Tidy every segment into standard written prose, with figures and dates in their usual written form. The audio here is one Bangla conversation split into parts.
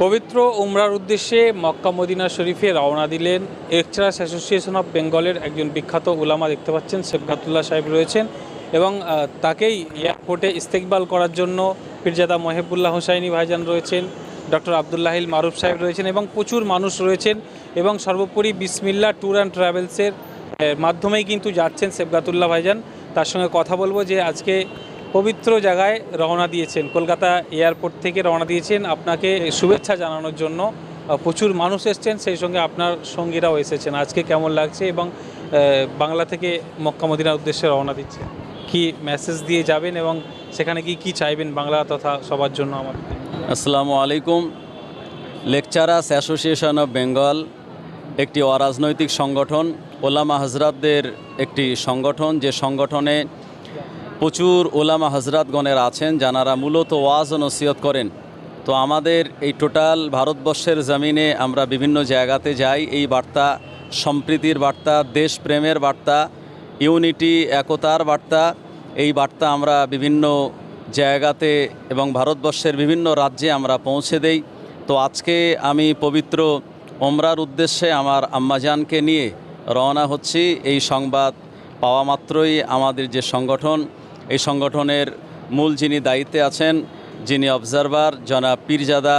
পবিত্র উমরার উদ্দেশ্যে মক্কা মদিনা শরীফে রওনা দিলেন লেকচারার্স অ্যাসোসিয়েশন অফ বেঙ্গলের একজন বিখ্যাত উলামা। দেখতে পাচ্ছেন সেবগাতুল্লাহ সাহেব রয়েছেন এবং তাকেই এয়ারপোর্টে ইস্তেকবাল করার জন্য পীরজাদা মহেবুল্লাহ হুসাইনি ভাইজান রয়েছেন, ডক্টর আবদুল্লাহিল মারুফ সাহেব রয়েছেন এবং প্রচুর মানুষ রয়েছেন। এবং সর্বোপরি বিসমিল্লাহ ট্যুর অ্যান্ড ট্রাভেলসের মাধ্যমেই কিন্তু যাচ্ছেন সেবগাতুল্লাহ ভাইজান। তার সঙ্গে কথা বলবো যে আজকে পবিত্র জায়গায় রওনা দিয়েছেন, কলকাতা এয়ারপোর্ট থেকে রওনা দিয়েছেন আপনাকে শুভেচ্ছা জানানোর জন্য। প্রচুর মানুষ এসছেন, সেই সঙ্গে আপনার সঙ্গীরাও এসেছেন। আজকে কেমন লাগছে এবং বাংলা থেকে মক্কা মদিনার উদ্দেশ্যে রওনা দিচ্ছে, কি মেসেজ দিয়ে যাবেন এবং সেখানে কি চাইবেন বাংলা তথা সবার জন্য? আমার আসসালামু আলাইকুম। লেকচারার্স অ্যাসোসিয়েশন অফ বেঙ্গল একটি অরাজনৈতিক সংগঠন, ওলামা হজরতদের একটি সংগঠন, যে সংগঠনে প্রচুর ওলামা হজরতগণের আছেন যারা মূলত ওয়াজ ও নসিহত করেন। তো আমাদের এই টোটাল ভারতবর্ষের জমিনে আমরা বিভিন্ন জায়গাতে যাই, এই বার্তা সম্প্রীতির বার্তা, দেশপ্রেমের বার্তা, ইউনিটি একতার বার্তা, এই বার্তা আমরা বিভিন্ন জায়গাতে এবং ভারতবর্ষের বিভিন্ন রাজ্যে আমরা পৌঁছে দেই। তো আজকে আমি পবিত্র ওমরার উদ্দেশ্যে আমার আম্মাজানকে নিয়ে রওনা হচ্ছি। এই সংবাদ পাওয়া মাত্রই আমাদের যে সংগঠন, এই সংগঠনের মূল যিনি দায়িত্বে আছেন, যিনি অবজারভার, জনাব পীরজাদা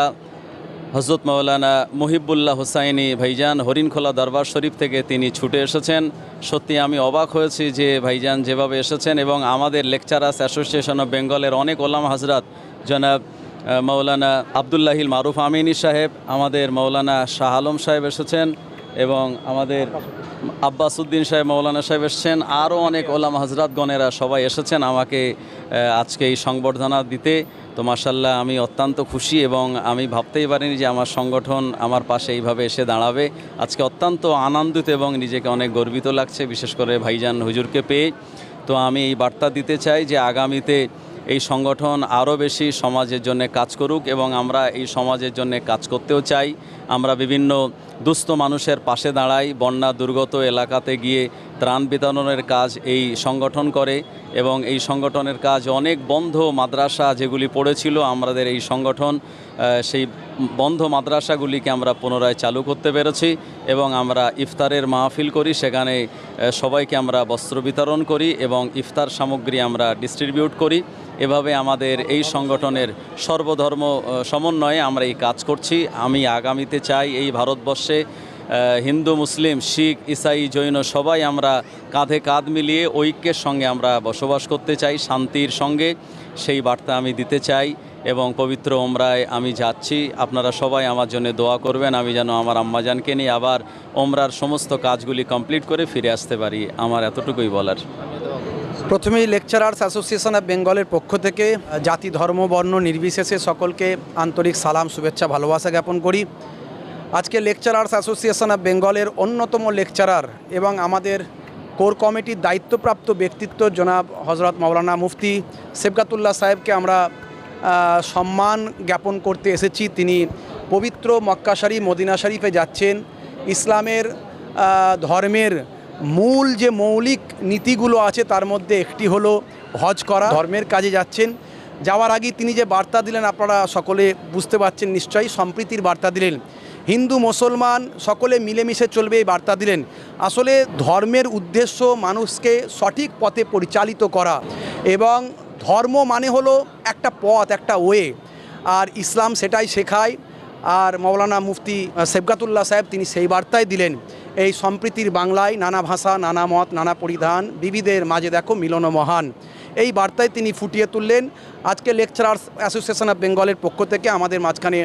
হজরত মাওলানা মুহিবুল্লাহ হুসাইনি ভাইজান হরিণখোলা দরবার শরীফ থেকে তিনি ছুটে এসেছেন। সত্যি আমি অবাক হয়েছি যে ভাইজান যেভাবে এসেছেন। এবং আমাদের লেকচারার্স অ্যাসোসিয়েশন অফ বেঙ্গলের অনেক ওলামা হজরত, জনাব মাওলানা আবদুল্লাহিল মারুফ আমিনী সাহেব, আমাদের মাওলানা শাহ আলম সাহেব এসেছেন এবং আমাদের আব্বাসউদ্দিন সাহেব মাওলানা সাহেব এসেছেন, আরও অনেক ওলামা হজরতগণেরা সবাই এসেছেন আমাকে আজকে এই সংবর্ধনা দিতে। তো মাশাআল্লাহ আমি অত্যন্ত খুশি এবং আমি ভাবতেই পারিনি যে আমার সংগঠন আমার পাশে এইভাবে এসে দাঁড়াবে। আজকে অত্যন্ত আনন্দিত এবং নিজেকে অনেক গর্বিত লাগছে, বিশেষ করে ভাইজান হুজুরকে পেয়ে। তো আমি এই বার্তা দিতে চাই যে আগামীতে এই সংগঠন আরও বেশি সমাজের জন্য কাজ করুক এবং আমরা এই সমাজের জন্য কাজ করতেও চাই। আমরা বিভিন্ন দুস্থ মানুষের পাশে দাঁড়াই, বন্যা দুর্গত এলাকাতে গিয়ে ত্রাণ বিতরণের কাজ এই সংগঠন করে এবং এই সংগঠনের কাজ অনেক বন্ধ মাদ্রাসা যেগুলি পড়েছিল, আমাদের এই সংগঠন সেই বন্ধ মাদ্রাসাগুলিকে আমরা পুনরায় চালু করতে পেরেছি এবং আমরা ইফতারের মাহফিল করি, সেখানে সবাইকে আমরা বস্ত্র বিতরণ করি এবং ইফতার সামগ্রী আমরা ডিস্ট্রিবিউট করি। এভাবে আমাদের এই সংগঠনের সর্বধর্ম সমন্বয়ে আমরা এই কাজ করছি। আমি আগামীতে চাই এই ভারতবর্ষে হিন্দু, মুসলিম, শিখ, ইসাই, জৈন সবাই আমরা কাঁধে কাঁধ মিলিয়ে ঐক্যের সঙ্গে আমরা বসবাস করতে চাই, শান্তির সঙ্গে। সেই বার্তা আমি দিতে চাই এবং পবিত্র ওমরায় আমি যাচ্ছি। আপনারা সবাই আমার জন্য দোয়া করবেন, আমি যেন আমার আম্মাজানকে নিয়ে আবার ওমরার সমস্ত কাজগুলি কমপ্লিট করে ফিরে আসতে পারি। আমার এতটুকুই বলার। প্রথমেই লেকচারার্স অ্যাসোসিয়েশন অফ বেঙ্গলের পক্ষ থেকে জাতি, ধর্ম, বর্ণ নির্বিশেষে সকলকে আন্তরিক সালাম, শুভেচ্ছা, ভালোবাসা জ্ঞাপন করি। আজকে লেকচারার্স অ্যাসোসিয়েশন অফ বেঙ্গলের অন্যতম লেকচারার এবং আমাদের কোর কমিটির দায়িত্বপ্রাপ্ত ব্যক্তিত্ব জনাব হজরত মাওলানা মুফতি সেবগাতুল্লাহ সাহেবকে আমরা সম্মান জ্ঞাপন করতে এসেছি। তিনি পবিত্র মক্কা শরীফ, মদিনা শরীফে যাচ্ছেন। ইসলামের ধর্মের মূল যে মৌলিক নীতিগুলো আছে তার মধ্যে একটি হলো হজ করা। ধর্মের কাজে যাচ্ছেন। যাওয়ার আগে তিনি যে বার্তা দিলেন আপনারা সকলে বুঝতে পারছেন নিশ্চয়ই, সম্প্রীতির বার্তা দিলেন। হিন্দু মুসলমান সকলে মিলেমিশে চলবে এই বার্তা দিলেন। আসলে ধর্মের উদ্দেশ্য মানুষকে সঠিক পথে পরিচালিত করা এবং ধর্ম মানে হলো একটা পথ, একটা ওয়ে, আর ইসলাম সেটাই শেখায়। আর মাওলানা মুফতি সেবগাতুল্লাহ সাহেব তিনি সেই বার্তাই দিলেন। এই সম্প্রীতির বাংলায় নানা ভাষা, নানা মত, নানা পরিধান, বিবিধের মাঝে দেখো মিলন মহান, এই বার্তায় তিনি ফুটিয়ে তুললেন। আজকে লেকচারার্স অ্যাসোসিয়েশন অফ বেঙ্গলের পক্ষ থেকে আমাদের মাঝখানে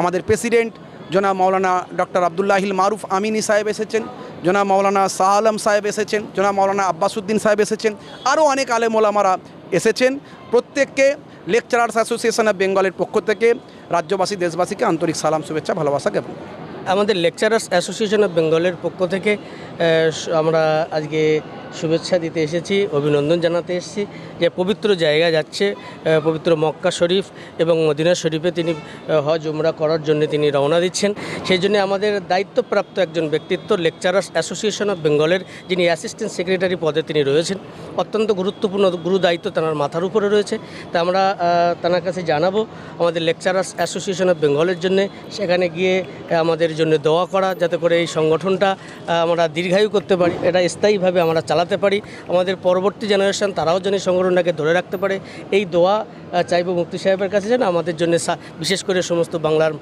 আমাদের প্রেসিডেন্ট জনাব মাওলানা ডক্টর আবদুল্লাহিল মারুফ আমিনী সাহেব এসেছেন, জনাব মাওলানা শাহ আলম সাহেব এসেছেন, জনাব মাওলানা আব্বাসউদ্দিন সাহেব এসেছেন, আরও অনেক আলেম ওলামারা এসেছেন। প্রত্যেককে লেকচারার্স অ্যাসোসিয়েশন অফ বেঙ্গলের পক্ষ থেকে রাজ্যবাসী, দেশবাসীকে আন্তরিক সালাম, শুভেচ্ছা, ভালোবাসা জ্ঞাপন। আমাদের লেকচারার্স অ্যাসোসিয়েশন অফ বেঙ্গলের পক্ষ থেকে আমরা আজকে শুভেচ্ছা দিতে এসেছি, অভিনন্দন জানাতে এসেছি যে পবিত্র জায়গা যাচ্ছে, পবিত্র মক্কা শরীফ এবং মদিনা শরীফে তিনি হজ উমরা করার জন্য তিনি রওনা দিচ্ছেন। সেই জন্য আমাদের দায়িত্বপ্রাপ্ত একজন ব্যক্তিত্ব লেকচারার্স অ্যাসোসিয়েশন অফ বেঙ্গলের যিনি অ্যাসিস্ট্যান্ট সেক্রেটারি পদে তিনি রয়েছেন, অত্যন্ত গুরুত্বপূর্ণ গুরু দায়িত্ব তাঁর মাথার উপরে রয়েছে। তা আমরা তাঁর কাছে জানাবো আমাদের লেকচারার্স অ্যাসোসিয়েশন অফ বেঙ্গলের জন্য সেখানে গিয়ে আমাদের জন্য দোয়া করা, যাতে করে এই সংগঠনটা আমরা দীর্ঘায়ু করতে পারি, এটা স্থায়ীভাবে আমরা চালাতে পারি, আমাদের পরবর্তী জেনারেশন তারাও যেন এই সংগঠনটাকে ধরে রাখতে পারে। এই দোয়া চাইবো মুফতি সাহেবের কাছে যেন আমাদের জন্য, বিশেষ করে সমস্ত বাংলার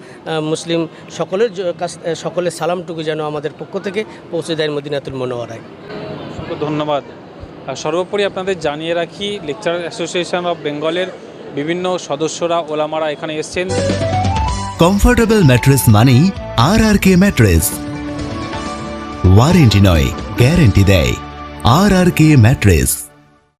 মুসলিম সকলের সালামটুকু যেন আমাদের পক্ষ থেকে পৌঁছে দেয় মদিনাতুল মুনাওয়ারায়। ধন্যবাদ। সর্বোপরি আপনাদের জানিয়ে রাখি, লেকচারার অ্যাসোসিয়েশন অফ বেঙ্গলের বিভিন্ন সদস্যরা, ওলামারা এখানে এসছেন। কমফোর্টেবল ম্যাট্রেস মানেই RRK ম্যাট্রেস। ওয়ারেন্টি নয়, গ্যারেন্টি দেয় RRK ম্যাট্রেস।